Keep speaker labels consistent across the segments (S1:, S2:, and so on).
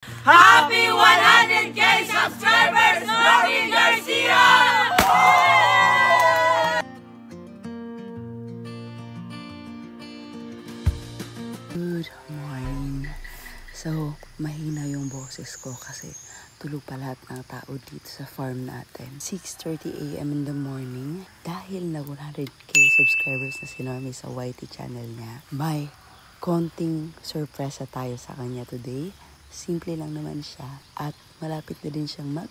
S1: Happy 100K subscribers, Norvin Garcia!
S2: Good morning. So, mahina yung boses ko kasi tulog pa lahat ng tao dito sa farm natin. 6:30 AM in the morning. Dahil na 100K subscribers na si Normie sa YT channel niya, may konting surpresa tayo sa kanya today. Simple lang naman siya at malapit na din siyang mag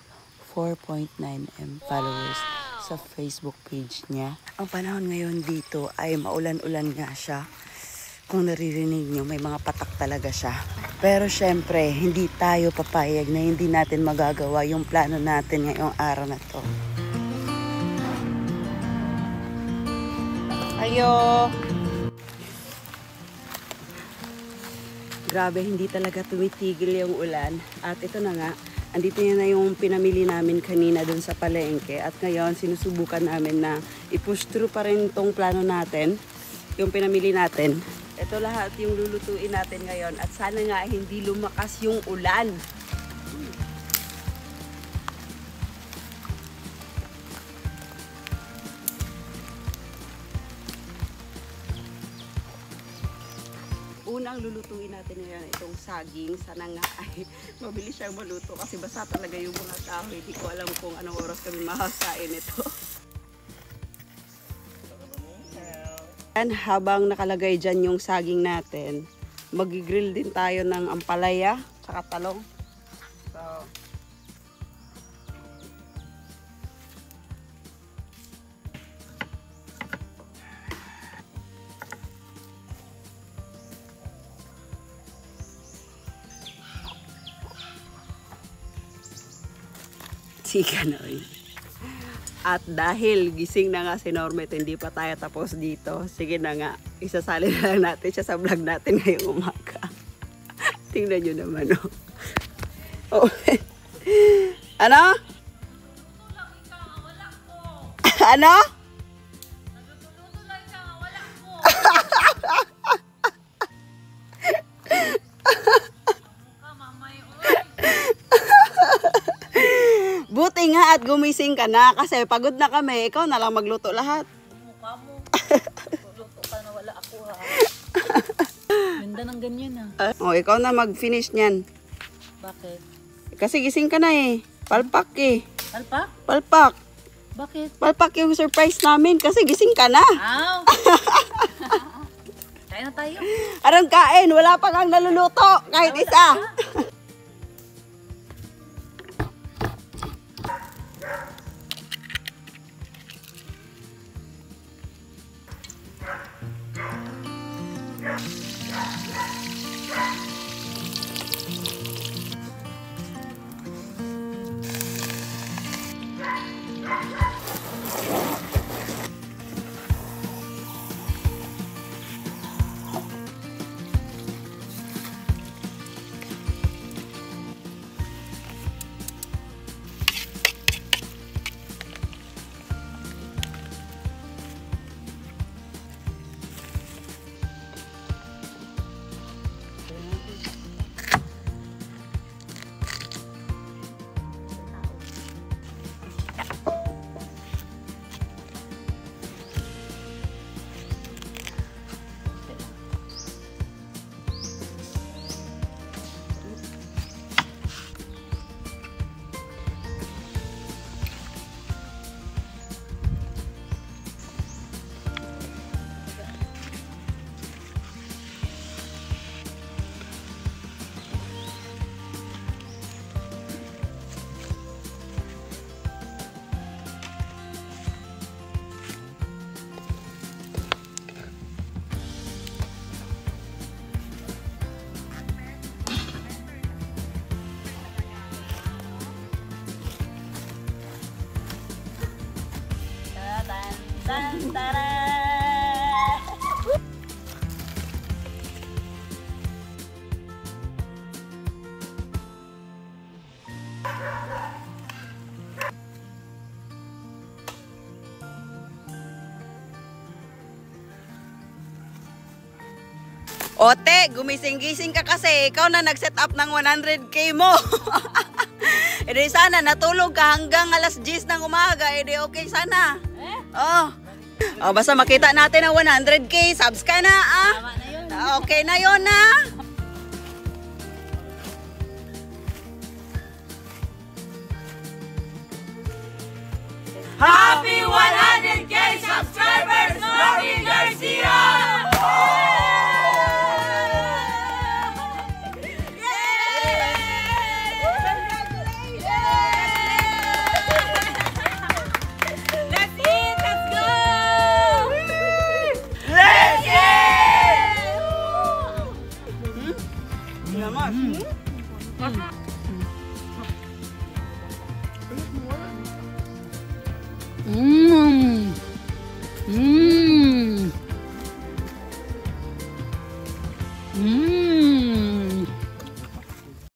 S2: 4.9M followers sa Facebook page niya. Ang panahon ngayon dito ay maulan-ulan nga siya. Kung naririnig nyo, may mga patak talaga siya. Pero syempre, hindi tayo papayag na hindi natin magagawa yung plano natin ngayong araw na to. Ayo! Grabe, hindi talaga tumitigil yung ulan. At ito na nga, andito na yung pinamili namin kanina dun sa palengke. At ngayon, sinusubukan namin na i-push through pa rin tong plano natin, yung pinamili natin. Ito lahat yung lulutuin natin ngayon. At sana nga hindi lumakas yung ulan. Unang lulutuin natin ngayon itong saging. Sana nga ay mabilis siyang maluto kasi basa talaga yung mga kahoy. Hindi ko alam kung anong oras kami makakain ito. Habang nakalagay dyan yung saging natin, mag-grill din tayo ng ampalaya tsaka talong. So, sika na rin. At dahil gising na nga si Normet, hindi pa tayo tapos dito. Sige na nga, isasali na lang natin siya sa vlog natin ngayong umaga. Tingnan nyo naman, oh. Ano? Ano? Buti nga at gumising ka na kasi pagod na kami. Ikaw na lang magluto lahat.
S1: Mukha mo. Luto ka na wala ako ha. Ganda ng ganyan ha.
S2: Oh, ikaw na mag-finish niyan.
S1: Bakit?
S2: Kasi gising ka na eh. Palpak eh.
S1: Alpa?
S2: Palpak.
S1: Bakit?
S2: Palpak yung surprise namin kasi gising ka na.
S1: Ow! Kain na tayo.
S2: Anong kain? Wala pa kang naluluto. Kahit isa. Ote, gumising-gising ka kasi ikaw na nag-set up ng 100k mo. Edi sana natulog ka hanggang alas 10 ng umaga. Edi okay sana. Oh. Oh, basta makita natin ang 100k. Subs ka na, ah.
S1: Tama na yun.
S2: Okay na yun, ah.
S1: Happy 100k subscribers, Lori Garcia! Let's eat! Let's go! Let's eat!
S2: Naman.